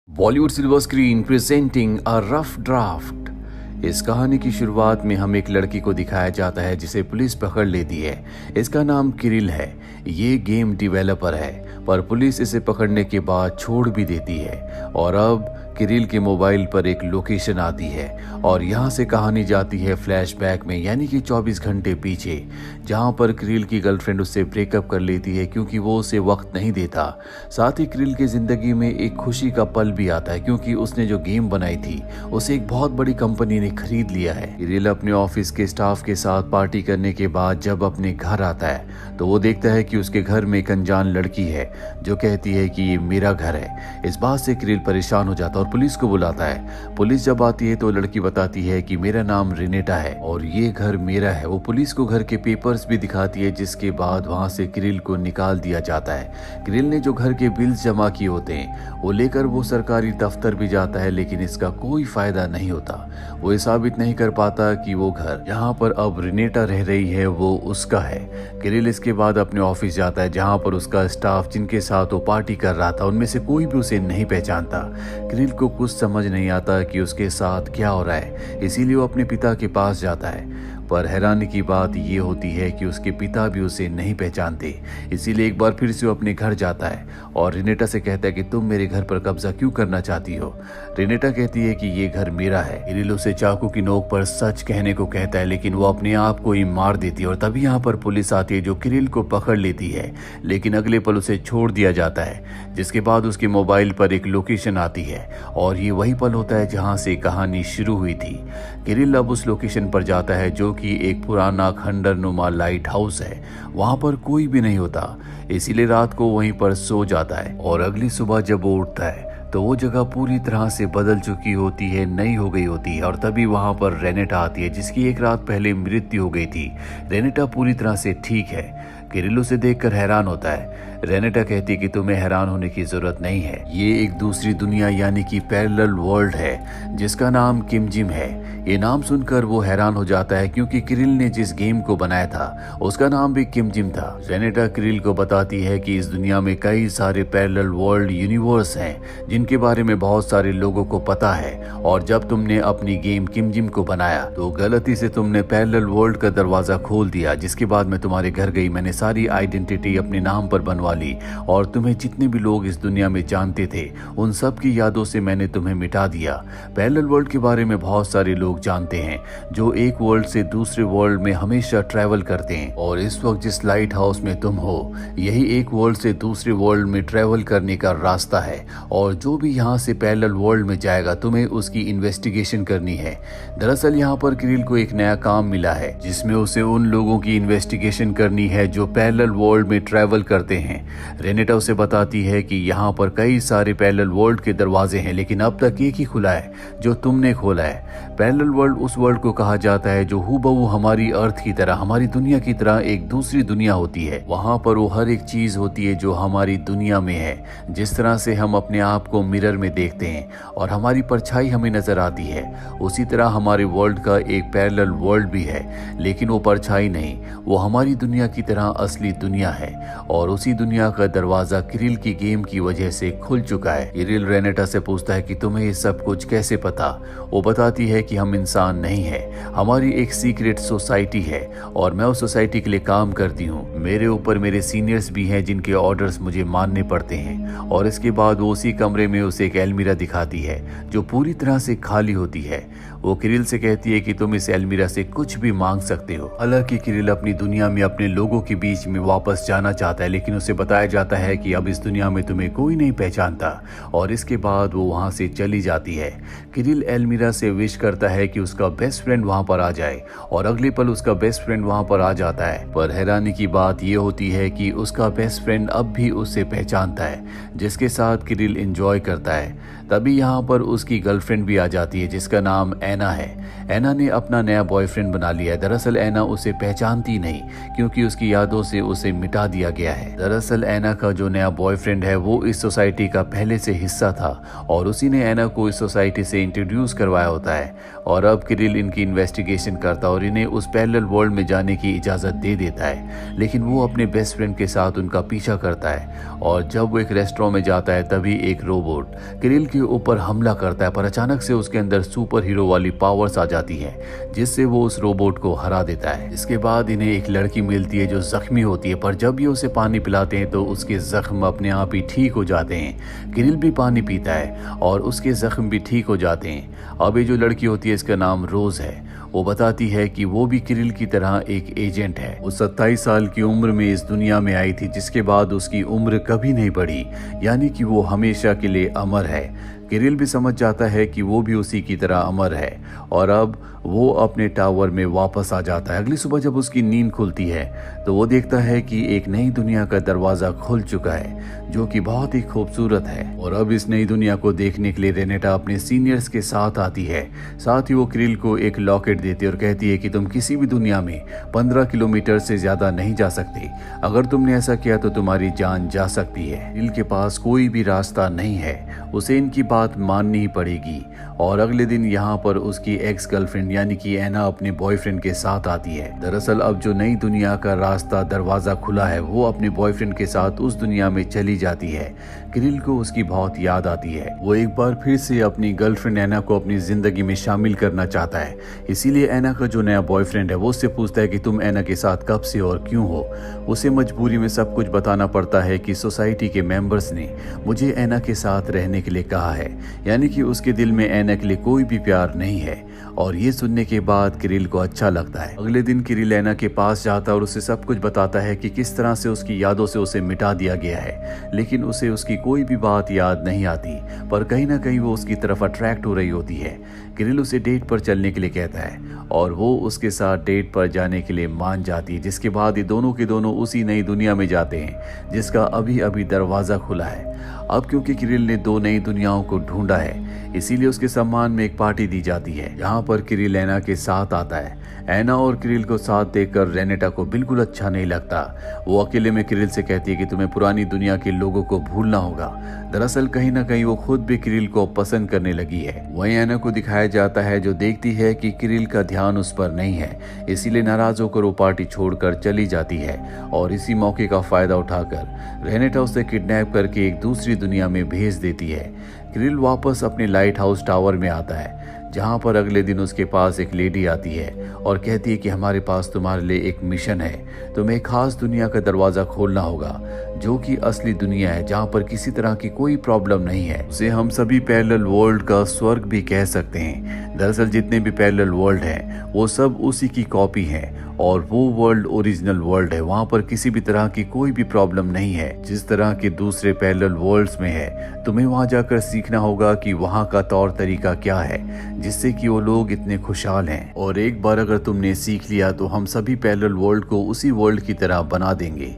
Bollywood silver screen presenting a rough draft. इस कहानी की शुरुआत में हम एक लड़की को दिखाया जाता है जिसे पुलिस पकड़ लेती है। इसका नाम किरिल है। ये गेम डेवलपर है, पर पुलिस इसे पकड़ने के बाद छोड़ भी देती है। और अब किरिल के मोबाइल पर एक लोकेशन आती है और यहाँ से कहानी जाती है फ्लैशबैक में, यानी कि 24 घंटे पीछे, जहाँ पर किरिल की गर्लफ्रेंड उससे ब्रेकअप कर लेती है क्योंकि वो उसे वक्त नहीं देता। साथ ही किरिल की जिंदगी में एक खुशी का पल भी आता है क्योंकि उसने जो गेम बनाई थी उसे एक बहुत बड़ी कंपनी ने खरीद लिया है। किरिल अपने ऑफिस के स्टाफ के साथ पार्टी करने के बाद जब अपने घर आता है तो वो देखता है कि उसके घर में एक अनजान लड़की है जो कहती है कि ये मेरा घर है। इस बात से किरिल परेशान हो जाता है और पुलिस को बुलाता है। पुलिस जब आती है तो लड़की बताती है कि मेरा नाम रिनेटा है और ये घर मेरा है। वो पुलिस को घर के पेपर्स भी दिखाती है, जिसके बाद वहां से किरिल को निकाल दिया जाता है। किरिल ने जो घर के बिल्स जमा किए होते हैं वो लेकर वो सरकारी दफ्तर भी जाता है, लेकिन इसका कोई फायदा नहीं होता। वो ये साबित नहीं कर पाता कि वो घर जहाँ पर अब रिनेटा रह रही है वो उसका है। किरिल इसके बाद अपने ऑफिस जाता है जहाँ पर उसका स्टाफ जिनके साथ वो पार्टी कर रहा था उनमें से कोई भी उसे नहीं पहचानता। किरिल को कुछ समझ नहीं आता कि उसके साथ क्या हो रहा है, इसीलिए वो अपने पिता के पास जाता है। पर हैरानी की बात ये होती है कि उसके पिता भी उसे नहीं पहचानते। इसीलिए एक बार फिर से वो अपने घर जाता है और रिनेटा से कहता है कि तुम मेरे घर पर कब्जा क्यों करना चाहती हो। रिनेटा कहती है कि ये घर मेरा है। किरिल उसे चाकू की नोक पर सच कहने को कहता है, लेकिन वो अपने आप को ही मार देती है। और तभी यहाँ पर पुलिस आती है जो किरिल को पकड़ लेती है, लेकिन अगले पल उसे छोड़ दिया जाता है। जिसके बाद उसके मोबाइल पर एक लोकेशन आती है और ये वही पल होता है जहाँ से कहानी शुरू हुई थी। किरिल अब उस लोकेशन पर जाता है जो कि एक पुराना खंडरनुमा लाइट हाउस है। वहां पर कोई भी नहीं होता, इसीलिए रात को वहीं पर सो जाता है। और अगली सुबह जब वो उठता है तो वो जगह पूरी तरह से बदल चुकी होती है, नई हो गई होती है। और तभी वहां पर रेनेटा आती है जिसकी एक रात पहले मृत्यु हो गई थी। रेनेटा पूरी तरह से ठीक है। किरिल उसे देखकर हैरान होता है। रेनेटा कहती है कि तुम्हें हैरान होने की जरूरत नहीं है, ये एक दूसरी दुनिया यानी कि पैरेलल वर्ल्ड है जिसका नाम किमजिम है। ये नाम सुनकर वो हैरान हो जाता है क्योंकि किरिल ने जिस गेम को बनाया था उसका नाम भी किमजिम था। रेनेटा किरिल को बताती है कि इस दुनिया में कई सारे पैरेलल वर्ल्ड यूनिवर्स हैं जिनके बारे में बहुत सारे लोगों को पता है। और जब तुमने अपनी गेम किमजिम को बनाया तो गलती से तुमने पैरेलल वर्ल्ड का दरवाजा खोल दिया। जिसके बाद मैं तुम्हारे घर गई, मैंने सारी आइडेंटिटी अपने नाम पर बनवा ली और तुम्हें जितने भी लोग इस दुनिया में जानते थे उन सब की यादों से मैंने तुम्हें मिटा दिया। पैरेलल वर्ल्ड के बारे में बहुत सारे लोग जानते हैं जो एक वर्ल्ड से दूसरे वर्ल्ड में हमेशा ट्रैवल करते हैं। और इस वक्त जिस लाइट हाउस में तुम हो यही एक वर्ल्ड से दूसरे वर्ल्ड में ट्रैवल करने का रास्ता है। और जो भी यहाँ से पैरेलल वर्ल्ड में जाएगा तुम्हें उसकी इन्वेस्टिगेशन करनी है। दरअसल यहाँ पर किरिल को एक नया काम मिला है जिसमें उसे उन लोगों की इन्वेस्टिगेशन करनी है जो पैरेलल वर्ल्ड में ट्रैवल करते हैं। रेनेटा उसे बताती है कि यहाँ पर कई सारे पैरेलल वर्ल्ड के दरवाजे हैं, लेकिन अब तक एक ही खुला है जो तुमने खोला है। पैरेलल वर्ल्ड उस वर्ल्ड को कहा जाता है जो हूबहू हमारी अर्थ की तरह, हमारी दुनिया की तरह एक दूसरी दुनिया होती है। वहां पर वो हर एक चीज होती है जो हमारी दुनिया में है। जिस तरह से हम अपने आप को मिरर में देखते हैं और हमारी परछाई हमें नजर आती है, उसी तरह हमारे वर्ल्ड का एक पैरेलल वर्ल्ड भी है, लेकिन वो परछाई नहीं, वो हमारी दुनिया की तरह असली दुनिया है। और उसी दुनिया का दरवाजा किरिल की गेम की वजह से खुल चुका है। किरिल रेनेटा से पूछता है कि तुम्हें ये सब कुछ कैसे पता। वो बताती है कि हम इंसान नहीं है, हमारी एक सीक्रेट सोसाइटी है और मैं उस सोसाइटी के लिए काम करती हूँ। मेरे ऊपर मेरे सीनियर्स भी हैं जिनके ऑर्डर्स मुझे मानने पड़ते हैं। और इसके बाद वो उसी कमरे में उसे एक अलमीरा दिखाती है जो पूरी तरह से खाली होती है। वो किरिल से कहती है कि तुम इस अलमीरा से कुछ भी मांग सकते हो। हालांकि किरिल अपनी दुनिया में अपने लोगों के बीच में वापस जाना चाहता है, लेकिन उसे बताया जाता है कि अब इस दुनिया में तुम्हें कोई नहीं पहचानता। और इसके बाद वो वहां से चली जाती है। किरिल अलमीरा से विश करता है कि उसका बेस्ट फ्रेंड वहां पर आ जाए और अगले पल उसका बेस्ट फ्रेंड वहां पर आ जाता है। पर हैरानी की बात यह होती है कि उसका बेस्ट फ्रेंड अब भी उसे पहचानता है जिसके साथ किरिल एंजॉय करता है। तभी यहाँ पर उसकी गर्लफ्रेंड भी आ जाती है जिसका नाम ऐना है। ऐना ने अपना नया बॉयफ्रेंड बना लिया है। दरअसल ऐना उसे पहचानती नहीं क्योंकि उसकी यादों से उसे मिटा दिया गया है। दरअसल ऐना का जो नया बॉयफ्रेंड है वो इस सोसाइटी का पहले से हिस्सा था और उसी ने ऐना को इस सोसाइटी से इंट्रोड्यूस करवाया होता है। और अब किरिल इनकी इन्वेस्टिगेशन करता और इन्हें उस पैरेलल वर्ल्ड में जाने की इजाज़त दे देता है, लेकिन वो अपने बेस्ट फ्रेंड के साथ उनका पीछा करता है। और जब वो एक रेस्टोरेंट में जाता है तभी एक रोबोट किरिल के ऊपर हमला करता है, पर अचानक से उसके अंदर सुपर हीरो वाली पावर्स आ जाती है, जिससे वो उस रोबोट को हरा देता है। इसके बाद इन्हें एक लड़की मिलती है जो जख्मी होती है, पर जब ये उसे पानी पिलाते हैं तो उसके जख्म अपने आप ही ठीक हो जाते हैं। किरिल भी पानी पीता है और उसके जख्म भी ठीक हो जाते हैं। अब ये जो लड़की होती है इसका नाम रोज है। वो बताती है कि वो भी किरिल की तरह एक एजेंट है। वो 27 साल की उम्र में इस दुनिया में आई थी, जिसके बाद उसकी उम्र कभी नहीं बढ़ी, यानी कि वो हमेशा के लिए अमर है। किरिल भी समझ जाता है कि वो भी उसी की तरह अमर है और अब वो अपने टावर में वापस आ जाता है। अगली सुबह जब उसकी नींद खुलती है तो वो देखता है कि एक नई दुनिया का दरवाजा खुल चुका है, जो कि बहुत ही खूबसूरत है। और अब इस नई दुनिया को देखने के लिए रेनेटा अपने सीनियर्स के साथ आती है। साथ ही वो किरिल को एक लॉकेट देती है और कहती है कि तुम किसी भी दुनिया में 15 किलोमीटर से ज्यादा नहीं जा सकते। अगर तुमने ऐसा किया तो तुम्हारी जान जा सकती है। किरिल के पास कोई भी रास्ता नहीं है, उसे इनकी बात माननी ही पड़ेगी। और अगले दिन यहाँ पर उसकी एक्स गर्लफ्रेंड यानी कि एना अपने बॉयफ्रेंड के साथ आती है। दरअसल अब जो नई दुनिया का रास्ता दरवाजा खुला है वो अपने बॉयफ्रेंड के साथ उस दुनिया में चली जाती है। किरिल को उसकी बहुत याद आती है। वो एक बार फिर से अपनी गर्लफ्रेंड एना को अपनी जिंदगी में शामिल करना चाहता है। इसीलिए एना का जो नया बॉयफ्रेंड है वो उससे पूछता है कि तुम एना के साथ कब से और क्यों हो। उसे मजबूरी में सब कुछ बताना पड़ता है कि सोसाइटी के मेंबर्स ने मुझे एना के साथ रहने के लिए कहा है, यानी कि उसके दिल में एना के लिए कोई भी प्यार नहीं है। और ये सुनने के बाद किरिल को अच्छा लगता है। अगले दिन किरिल एना के पास जाता है और उसे सब कुछ बताता है कि किस तरह से उसकी यादों से उसे मिटा दिया गया है, लेकिन उसे उसकी कोई भी बात याद नहीं आती, पर कहीं ना कहीं वो उसकी तरफ अट्रैक्ट हो रही होती है। किरिल उसे डेट पर चलने के लिए कहता है और वो उसके साथ डेट पर जाने के लिए मान जाती है, जिसके बाद ये दोनों के दोनों उसी नई दुनिया में जाते हैं जिसका अभी अभी दरवाजा खुला है। अब क्योंकि किरिल ने 2 नई दुनियाओं को ढूंढा है, इसीलिए उसके सम्मान में एक पार्टी दी जाती है, जहाँ पर किरिल एना के साथ आता है। एना और किरिल को साथ देखकर रेनेटा को बिल्कुल अच्छा नहीं लगता। वो अकेले में किरिल से कहती है कि तुम्हें पुरानी दुनिया के लोगों को भूलना होगा। दरअसल कहीं ना कहीं वो खुद भी किरिल को पसंद करने लगी है। वहीं एना को दिखाया जाता है जो देखती है कि किरिल का ध्यान उस पर नहीं है, इसीलिए नाराज होकर वो पार्टी छोड़कर चली जाती है। और इसी मौके का फायदा उठाकर रेनेटा उसे किडनैप करके एक दूसरी दुनिया में भेज देती है। किरिल वापस अपने लाइट हाउस टावर में आता है, जहाँ पर अगले दिन उसके पास एक लेडी आती है और कहती है कि हमारे पास तुम्हारे लिए एक मिशन है। तुम्हें एक खास दुनिया का दरवाजा खोलना होगा, जो कि असली दुनिया है, जहाँ पर किसी तरह की कोई प्रॉब्लम नहीं है। उसे हम सभी पैरेलल वर्ल्ड का स्वर्ग भी कह सकते हैं। दरअसल जितने भी पैरेलल वर्ल्ड हैं वो सब उसी की कॉपी हैं और वो वर्ल्ड ओरिजिनल वर्ल्ड है। वहाँ पर किसी भी तरह की कोई भी प्रॉब्लम नहीं है, जिस तरह के दूसरे पैरेलल वर्ल्ड्स में है। तुम्हें वहाँ जाकर सीखना होगा कि वहाँ का तौर तरीका क्या है, जिससे कि वो लोग इतने खुशहाल हैं। और एक बार अगर तुमने सीख लिया तो हम सभी पैरेलल वर्ल्ड को उसी वर्ल्ड की तरह बना देंगे।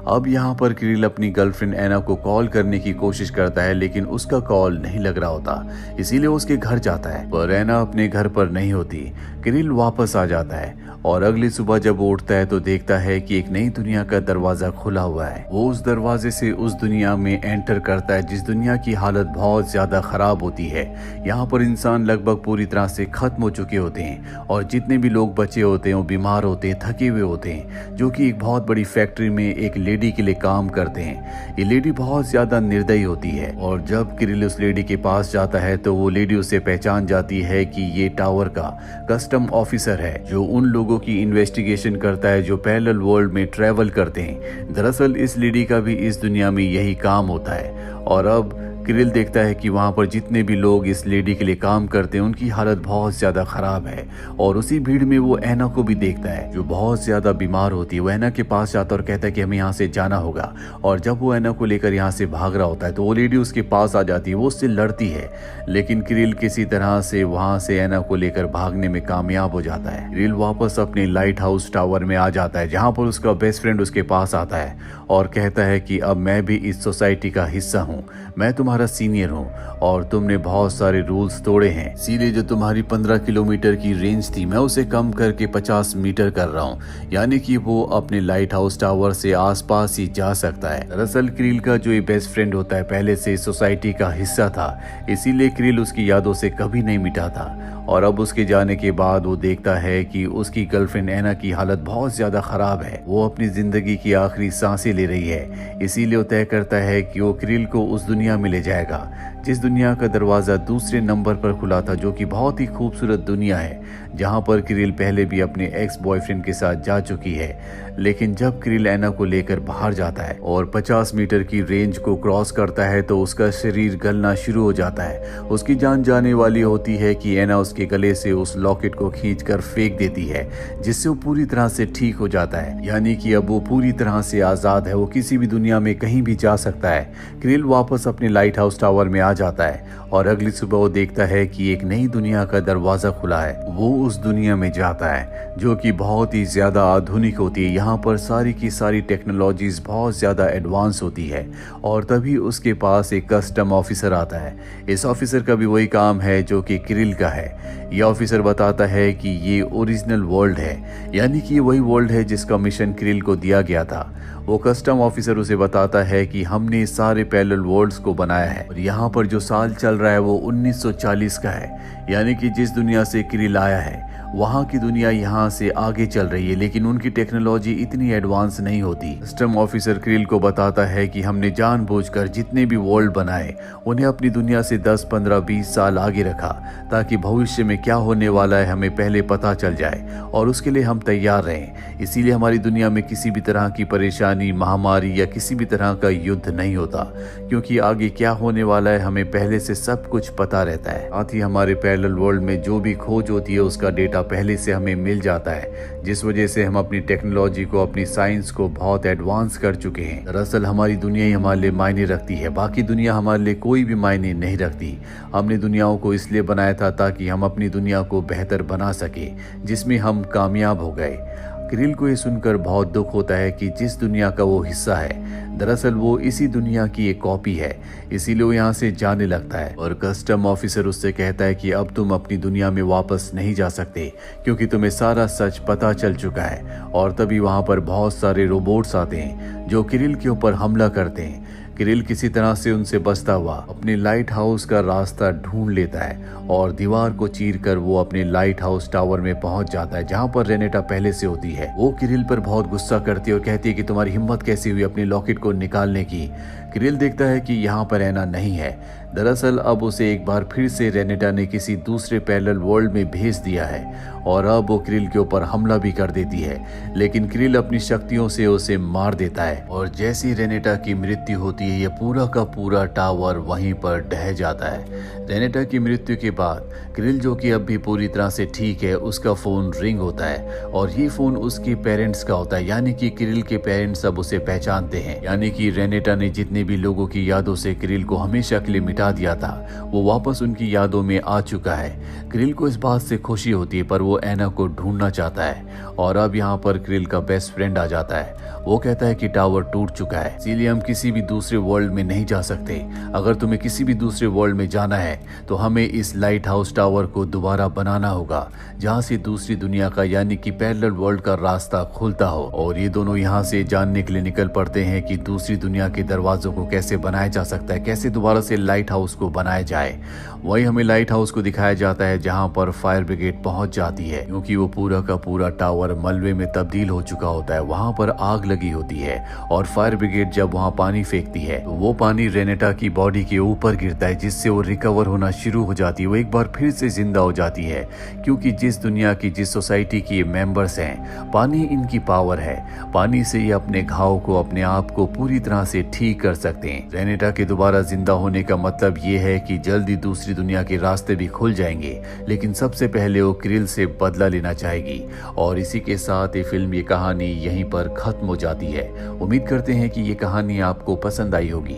अब यहाँ पर किरिल अपनी गर्लफ्रेंड एना को कॉल करने की कोशिश करता है, लेकिन उसका कॉल नहीं लग रहा होता, इसीलिए उसके घर जाता है, पर एना अपने घर पर नहीं होती। किरिल वापस आ जाता है और अगली सुबह जब वो उठता है तो देखता है कि एक नई दुनिया का दरवाजा खुला हुआ है। वो उस दरवाजे से उस दुनिया में एंटर करता है जिस दुनिया की हालत बहुत ज्यादा खराब होती है। यहाँ पर इंसान लगभग पूरी तरह से खत्म हो चुके होते हैं और जितने भी लोग बचे होते हैं वो बीमार होते हैं, थके हुए होते हैं, जो कि एक बहुत बड़ी फैक्ट्री में एक लेडी के लिए काम करते हैं। ये लेडी बहुत ज्यादा निर्दयी होती है और जब किरिल उस लेडी के पास जाता है तो वो लेडी उसे पहचान जाती है कि ये टावर का कस्टम ऑफिसर है, जो उन लोगों की इन्वेस्टिगेशन करता है जो पैरेलल वर्ल्ड में ट्रैवल करते हैं। दरअसल इस लेडी का भी इस दुनिया में यही काम होता है। और अब किरिल देखता है कि वहाँ पर जितने भी लोग इस लेडी के लिए काम करते हैं उनकी हालत बहुत ज़्यादा ख़राब है। और उसी भीड़ में वो एना को भी देखता है जो बहुत ज़्यादा बीमार होती है। वो एना के पास जाता और कहता है कि हमें यहाँ से जाना होगा। और जब वो एना को लेकर यहाँ से भाग रहा होता है तो वो लेडी उसके पास आ जाती है, वो उससे लड़ती है, लेकिन किरिल किसी तरह से वहाँ से एना को लेकर भागने में कामयाब हो जाता है। किरिल वापस अपने लाइट हाउस टावर में आ जाता है, जहाँ पर उसका बेस्ट फ्रेंड उसके पास आता है और कहता है कि अब मैं भी इस सोसाइटी का हिस्सा हूँ, मैं तुम्हारा सीनियर हूँ और तुमने बहुत सारे रूल्स तोड़े हैं, इसीलिए जो तुम्हारी 15 किलोमीटर की रेंज थी मैं उसे कम करके 50 मीटर कर रहा हूँ, यानी कि वो अपने लाइट हाउस टावर से आसपास ही जा सकता है। दरअसल क्रिल का जो ये बेस्ट फ्रेंड होता है पहले से सोसाइटी का हिस्सा था, इसीलिए क्रिल उसकी यादों से कभी नहीं मिटा था। और अब उसके जाने के बाद वो देखता है कि उसकी गर्लफ्रेंड एना की हालत बहुत ज्यादा खराब है, वो अपनी जिंदगी की आखिरी सांसें ले रही है। इसीलिए वो तय करता है कि वो क्रिल को उस दुनिया में ले जाएगा जिस दुनिया का दरवाजा दूसरे नंबर पर खुला था, जो कि बहुत ही खूबसूरत दुनिया है, जहां पर क्रिल पहले भी अपने एक्स बॉयफ्रेंड के साथ जा चुकी है। लेकिन जब क्रिल एना को लेकर बाहर जाता है और 50 मीटर की रेंज को क्रॉस करता है तो उसका शरीर गलना शुरू हो जाता है। उसकी जान जाने वाली होती है कि एना उसके गले से उस लॉकेट को खींचकर फेंक देती है, जिससे वो पूरी तरह से ठीक हो जाता है, यानी कि अब वो पूरी तरह से आजाद है, वो किसी भी दुनिया में कहीं भी जा सकता है। क्रिल वापस अपने लाइट हाउस टावर में आ जाता है और अगली सुबह वो देखता है कि एक नई दुनिया का दरवाजा खुला है। वो उस दुनिया में जाता है जो कि बहुत ही ज्यादा आधुनिक होती है। यहाँ पर सारी की सारी टेक्नोलॉजीज बहुत ज्यादा एडवांस होती है और तभी उसके पास एक कस्टम ऑफिसर आता है। इस ऑफिसर का भी वही काम है जो कि क्रिल का है। यह ऑफिसर बताता है कि ये ओरिजिनल वर्ल्ड है, यानी कि वही वर्ल्ड है जिसका मिशन क्रिल को दिया गया था। वो कस्टम ऑफिसर उसे बताता है कि हमने सारे पैरेलल वर्ल्ड्स को बनाया है और यहाँ पर जो साल चल रहा है वो 1940 का है, यानी कि जिस दुनिया से क्रिल आया है वहाँ की दुनिया यहाँ से आगे चल रही है, लेकिन उनकी टेक्नोलॉजी इतनी एडवांस नहीं होती। कस्टम ऑफिसर क्रिल को बताता है कि हमने जानबूझकर जितने भी वर्ल्ड बनाए उन्हें अपनी दुनिया से 10, 15, 20 साल आगे रखा, ताकि भविष्य में क्या होने वाला है हमें पहले पता चल जाए और उसके लिए हम तैयार रहें। इसीलिए हमारी दुनिया में किसी भी तरह की परेशानी, महामारी या किसी भी तरह का युद्ध नहीं होता, क्योंकि आगे क्या होने वाला है हमें पहले से सब कुछ पता रहता है। साथ ही हमारे पैरेलल वर्ल्ड में जो भी खोज होती है उसका डेटा पहले से हमें मिल जाता है, जिस वजह से हम अपनी टेक्नोलॉजी को, अपनी साइंस को बहुत एडवांस कर चुके हैं। दरअसल हमारी दुनिया ही हमारे लिए मायने रखती है, बाकी दुनिया हमारे लिए कोई भी मायने नहीं रखती। हमने दुनियाओं को इसलिए बनाया था ताकि हम अपनी दुनिया को बेहतर बना सके, जिसमें हम कामयाब हो गए। क्रिल को ये सुनकर बहुत दुख होता है कि जिस दुनिया का वो हिस्सा है दरअसल वो इसी दुनिया की एक कॉपी है, इसीलिए वो यहाँ से जाने लगता है। और कस्टम ऑफिसर उससे कहता है कि अब तुम अपनी दुनिया में वापस नहीं जा सकते, क्योंकि तुम्हें सारा सच पता चल चुका है। और तभी वहाँ पर बहुत सारे रोबोट्स आते हैं जो क्रिल के ऊपर हमला करते हैं। क्रिल किसी तरह से उनसे बचता हुआ अपने लाइट हाउस का रास्ता ढूंढ लेता है और दीवार को चीरकर वो अपने लाइट हाउस टावर में पहुंच जाता है, जहां पर रेनेटा पहले से होती है। वो क्रिल पर बहुत गुस्सा करती है और कहती है कि तुम्हारी हिम्मत कैसी हुई अपनी लॉकेट को निकालने की। क्रिल देखता है कि यहाँ पर एना नहीं है। दरअसल अब उसे एक बार फिर से रेनेटा ने किसी दूसरे पैरेलल वर्ल्ड में भेज दिया है और अब वो क्रिल के ऊपर हमला भी कर देती है, लेकिन क्रिल अपनी शक्तियों से उसे मार देता है और जैसी रेनेटा की मृत्यु होती है ये पूरा का पूरा टावर वहीं पर ढह जाता है। रेनेटा की मृत्यु के बाद क्रिल, जो कि अब भी पूरी तरह से ठीक है, उसका फोन रिंग होता है और ये फोन उसके पेरेंट्स का होता है, यानी कि क्रिल के पेरेंट्स अब उसे पहचानते हैं। यानी कि रेनेटा ने जितने भी लोगों की यादों से क्रिल को हमेशा के लिए मिटा दिया था वो वापस उनकी यादों में आ चुका है। क्रिल को इस बात से खुशी होती है, पर वो एना को ढूंढना चाहता है और अब यहाँ पर क्रिल का बेस्ट फ्रेंड आ जाता है। वो कहता है कि टावर टूट चुका है, इसीलिए हम किसी भी दूसरे वर्ल्ड में नहीं जा सकते। अगर तुम्हें किसी भी दूसरे वर्ल्ड में जाना है तो हमें इस लाइट हाउस टावर को दोबारा बनाना होगा, जहाँ से दूसरी दुनिया का यानी कि पैरेलल वर्ल्ड का रास्ता खुलता हो। और ये दोनों यहाँ से जानने के लिए निकल पड़ते हैं कि दूसरी दुनिया के दरवाजों को कैसे बनाया जा सकता है, कैसे दोबारा से लाइट हाउस को बनाया जाए। वही हमें लाइट हाउस को दिखाया जाता है जहाँ पर फायर ब्रिगेड पहुंच जाती है, क्योंकि वो पूरा का पूरा टावर मलबे में तब्दील हो चुका होता है। वहां पर आग लगी होती है और फायर ब्रिगेड जब वहां पानी फेंकती है तो वो पानी रेनेटा की बॉडी के ऊपर गिरता है, जिससे वो रिकवर होना शुरू हो जाती है। वो एक बार फिर से जिंदा हो जाती है, क्योंकि जिस दुनिया की, जिस सोसाइटी की मेंबर्स हैं, पानी इनकी पावर है। पानी से ये अपने घाव को, अपने आप को पूरी तरह से ठीक कर सकते हैं। रेनेटा के दोबारा जिंदा होने का मतलब ये है कि जल्दी दूसरी दुनिया के रास्ते भी खुल जाएंगे, लेकिन सबसे पहले वो क्रिल से बदला लेना चाहेगी। और इसी के साथ ये फिल्म, ये कहानी यहीं पर खत्म हो जाती है। उम्मीद करते हैं कि ये कहानी आपको पसंद आई होगी।